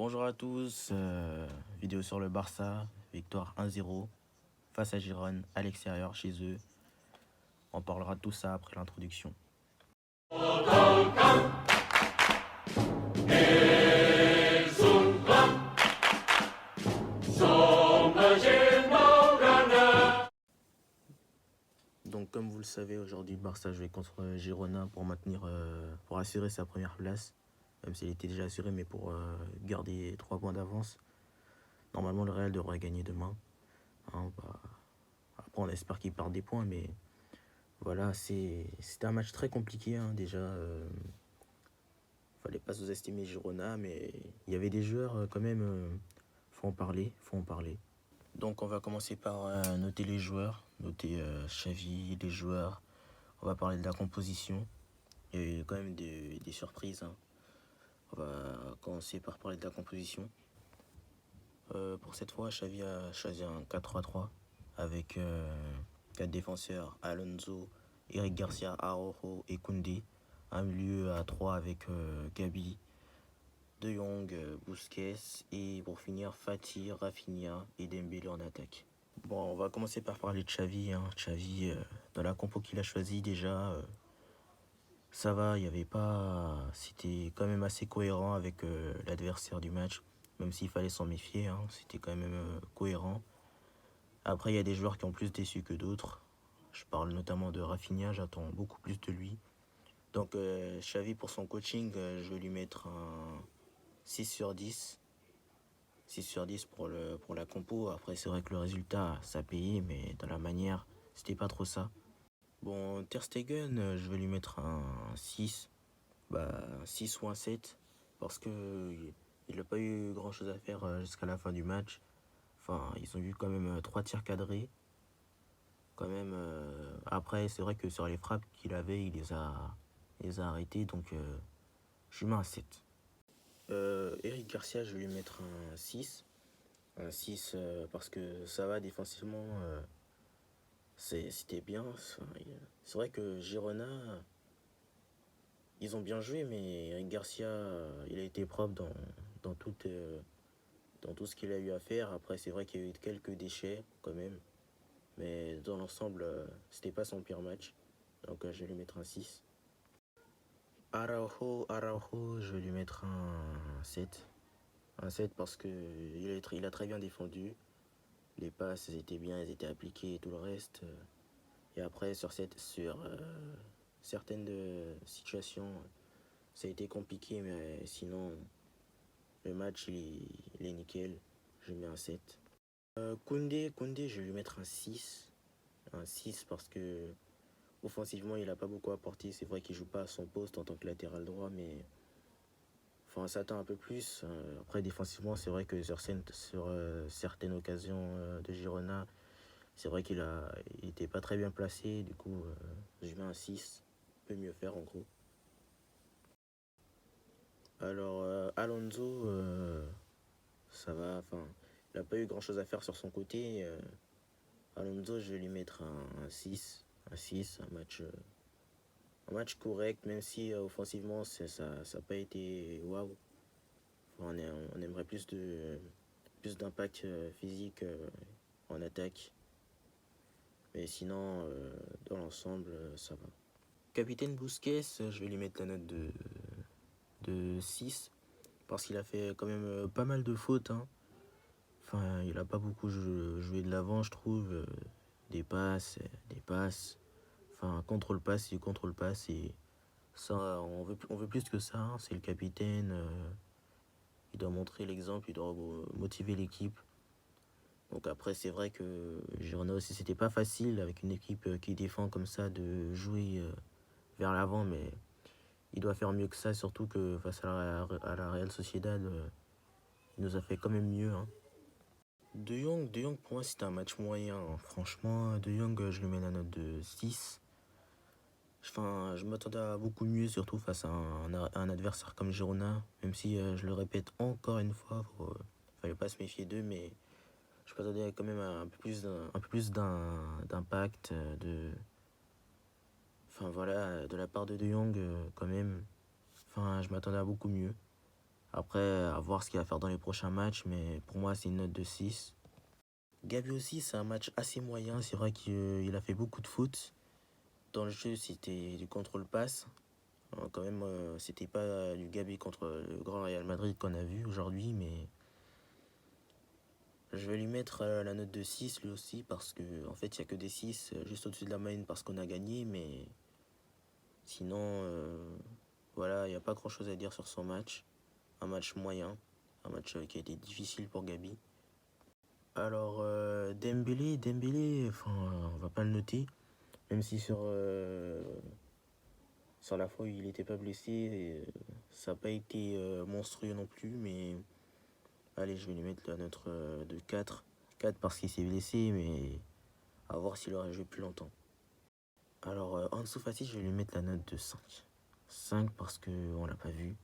Bonjour à tous, vidéo sur le Barça, victoire 1-0 face à Girone à l'extérieur chez eux. On parlera de tout ça après l'introduction. Donc comme vous le savez, aujourd'hui le Barça jouait contre Girona pour assurer sa première place. Même s'il était déjà assuré, mais pour garder 3 points d'avance. Normalement le Real devrait gagner demain. Après on espère qu'il perd des points, mais voilà, c'était un match très compliqué déjà. Fallait pas sous-estimer Girona, mais il y avait des joueurs quand même. Faut en parler. Donc on va commencer par noter les joueurs, noter Xavi, les joueurs. On va parler de la composition. Il y a eu quand même des surprises. On va commencer par parler de la composition. Pour cette fois, Xavi a choisi un 4-3-3 avec 4 défenseurs, Alonso, Eric Garcia, Araujo et Koundé. Un milieu à 3 avec Gabi, De Jong, Busquets et pour finir Fati, Rafinha et Dembélé en attaque. Bon, on va commencer par parler de Xavi. Xavi, dans la compo qu'il a choisi déjà, ça va, il y avait pas. C'était quand même assez cohérent avec l'adversaire du match, même s'il fallait s'en méfier, c'était quand même cohérent. Après, il y a des joueurs qui ont plus déçu que d'autres. Je parle notamment de Rafinha, j'attends beaucoup plus de lui. Donc, Xavi, pour son coaching, je vais lui mettre un 6 sur 10. 6 sur 10 pour la compo. Après, c'est vrai que le résultat, ça payait, mais dans la manière, c'était pas trop ça. Bon, Ter Stegen, je vais lui mettre un 6. Un 6 ou un 7. Parce que il n'a pas eu grand chose à faire jusqu'à la fin du match. Enfin, ils ont eu quand même 3 tirs cadrés. Quand même, après, c'est vrai que sur les frappes qu'il avait, il les a arrêtés. Donc, je lui mets un 7. Eric Garcia, je vais lui mettre un 6. Un 6 parce que ça va défensivement, c'était bien. C'est vrai que Girona, ils ont bien joué, mais Eric Garcia, il a été propre dans tout ce qu'il a eu à faire. Après, c'est vrai qu'il y a eu quelques déchets quand même, mais dans l'ensemble, c'était pas son pire match. Donc, je vais lui mettre un 6. Araujo, je vais lui mettre un 7. Un 7 parce que il a très bien défendu. Les passes, elles étaient bien, elles étaient appliquées et tout le reste. Et après, sur certaines situations, ça a été compliqué, mais sinon, le match, il est nickel. Je mets un 7. Koundé, je vais lui mettre un 6. Un 6 parce que offensivement, il n'a pas beaucoup apporté. C'est vrai qu'il joue pas à son poste en tant que latéral droit, mais enfin, on s'attend un peu plus. Après, défensivement, c'est vrai que sur certaines occasions de Girona, c'est vrai qu'il était pas très bien placé. Du coup, je mets un 6. Peut mieux faire en gros. Alors, Alonso, ça va. Enfin, il n'a pas eu grand chose à faire sur son côté. Alonso, je vais lui mettre un 6. Un 6, un match correct, même si offensivement, ça n'a pas été waouh. Enfin, on aimerait plus d'impact physique en attaque. Mais sinon, dans l'ensemble, ça va. Capitaine Busquets, je vais lui mettre la note de 6. Parce qu'il a fait quand même pas mal de fautes. Enfin, il a pas beaucoup joué de l'avant, je trouve. Des passes. Enfin, contrôle-passe, il contrôle-passe. Et ça, on veut plus que ça. C'est le capitaine. Il doit montrer l'exemple, il doit motiver l'équipe. Donc après, c'est vrai que Girona aussi, c'était pas facile avec une équipe qui défend comme ça de jouer vers l'avant, mais il doit faire mieux que ça, surtout que face à la Real Sociedad, il nous a fait quand même mieux. De Jong, pour moi, c'était un match moyen. Franchement, De Jong, je lui mets la note de 6. Enfin, je m'attendais à beaucoup mieux, surtout face à un adversaire comme Girona. Même si, je le répète encore une fois, fallait pas se méfier d'eux, mais je m'attendais quand même à d'impact, enfin voilà, de la part de Jong, quand même. Enfin, je m'attendais à beaucoup mieux. Après, à voir ce qu'il va faire dans les prochains matchs, mais pour moi, c'est une note de 6. Gabi aussi, c'est un match assez moyen. C'est vrai qu'il a fait beaucoup de foot. Dans le jeu, c'était du contrôle-passe. Quand même, c'était pas du Gabi contre le Grand Real Madrid qu'on a vu aujourd'hui, mais je vais lui mettre la note de 6 lui aussi, parce que en fait, il n'y a que des 6 juste au-dessus de la moyenne parce qu'on a gagné, mais sinon, voilà, il n'y a pas grand-chose à dire sur son match. Un match moyen, un match qui a été difficile pour Gabi. Alors, Dembélé, enfin, on va pas le noter, même si sur la fois où il n'était pas blessé, ça n'a pas été monstrueux non plus, mais allez, je vais lui mettre la note de 4. 4 parce qu'il s'est blessé, mais à voir s'il aurait joué plus longtemps. Alors, Ansu Fati, je vais lui mettre la note de 5. 5 parce qu'on l'a pas vu.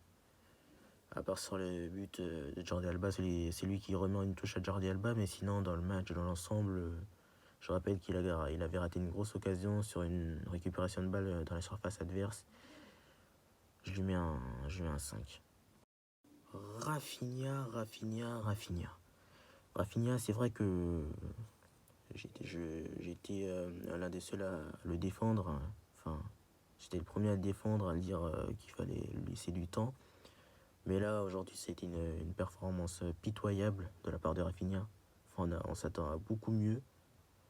À part sur le but de Jordi Alba, c'est lui qui remet une touche à Jordi Alba, mais sinon, dans le match, dans l'ensemble, je rappelle qu'il avait raté une grosse occasion sur une récupération de balle dans la surface adverse. Je lui mets un 5. Rafinha. Rafinha, c'est vrai que j'étais l'un des seuls à le défendre. Enfin, j'étais le premier à le défendre, à le dire qu'il fallait lui laisser du temps. Mais là, aujourd'hui, c'était une performance pitoyable de la part de Rafinha. Enfin, on s'attend à beaucoup mieux.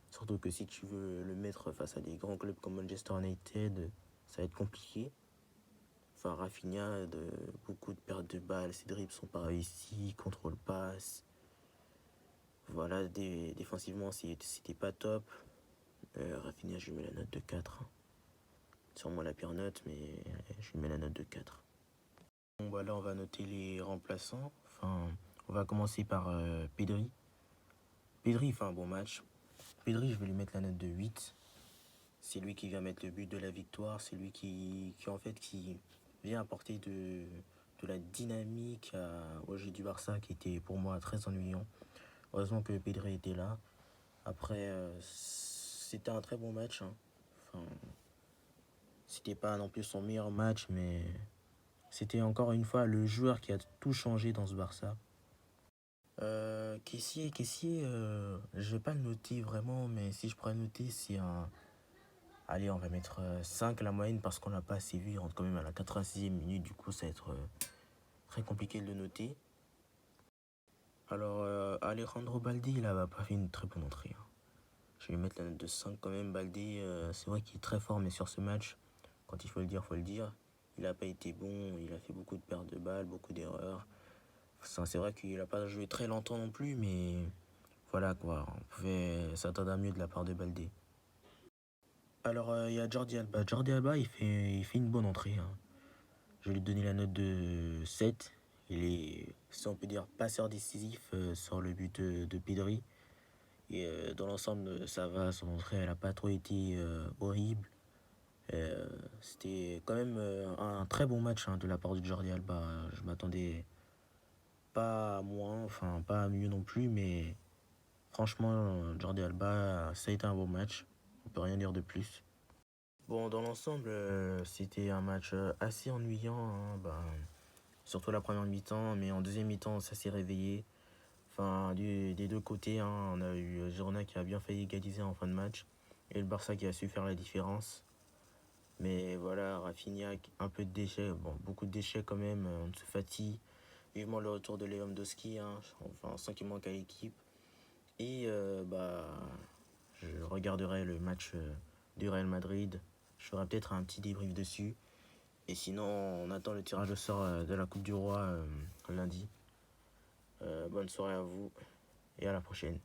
Surtout que si tu veux le mettre face à des grands clubs comme Manchester United, ça va être compliqué. Enfin, Rafinha, beaucoup de pertes de balles, ses dribbles sont pas réussis, contrôle passe. Voilà, défensivement, c'était pas top. Rafinha, je lui mets la note de 4. Sûrement la pire note, mais je lui mets la note de 4. Bon, bah là, on va noter les remplaçants. Enfin, on va commencer par Pedri. Pedri fait un bon match. Pedri, je vais lui mettre la note de 8. C'est lui qui vient mettre le but de la victoire. C'est lui qui vient apporter de la dynamique au jeu du Barça, qui était pour moi très ennuyant. Heureusement que Pedri était là. Après, c'était un très bon match, hein. Enfin, c'était pas non plus son meilleur match, mais c'était encore une fois le joueur qui a tout changé dans ce Barça. Kessié, je vais pas le noter vraiment, mais si je pourrais le noter, c'est un... Allez, on va mettre 5 la moyenne parce qu'on l'a pas assez vu. Il rentre quand même à la 86e minute, du coup ça va être très compliqué de le noter. Alors, Alejandro Balde, il a pas fait une très bonne entrée, hein. Je vais lui mettre la note de 5 quand même. Balde, c'est vrai qu'il est très fort, mais sur ce match, quand il faut le dire, faut le dire. Il n'a pas été bon, il a fait beaucoup de pertes de balles, beaucoup d'erreurs. Enfin, c'est vrai qu'il n'a pas joué très longtemps non plus, mais voilà quoi, on pouvait s'attendre à mieux de la part de Balde. Alors, il y a Jordi Alba. Jordi Alba, il fait une bonne entrée, hein. Je vais lui donner la note de 7. Il est, si on peut dire, passeur décisif sur le but de Pedri. Et dans l'ensemble, ça va. Son entrée, elle n'a pas trop été horrible. C'était quand même un très bon match, hein, de la part de Jordi Alba. Je m'attendais pas à moins, enfin pas à mieux non plus, mais franchement, Jordi Alba, ça a été un bon match. On peut rien dire de plus. Bon, dans l'ensemble, c'était un match assez ennuyant, hein, surtout la première mi-temps, mais en deuxième mi-temps, ça s'est réveillé. Enfin, des deux côtés, hein, on a eu Girona qui a bien failli égaliser en fin de match et le Barça qui a su faire la différence. Mais voilà, Rafinha, un peu de déchets, bon, beaucoup de déchets quand même. Ansu Fati, vivement le retour de Lewandowski, hein, enfin, sans qu'il manque à l'équipe. Et je regarderai le match du Real Madrid. Je ferai peut-être un petit débrief dessus. Et sinon, on attend le tirage au sort de la Coupe du Roi lundi. Bonne soirée à vous et à la prochaine.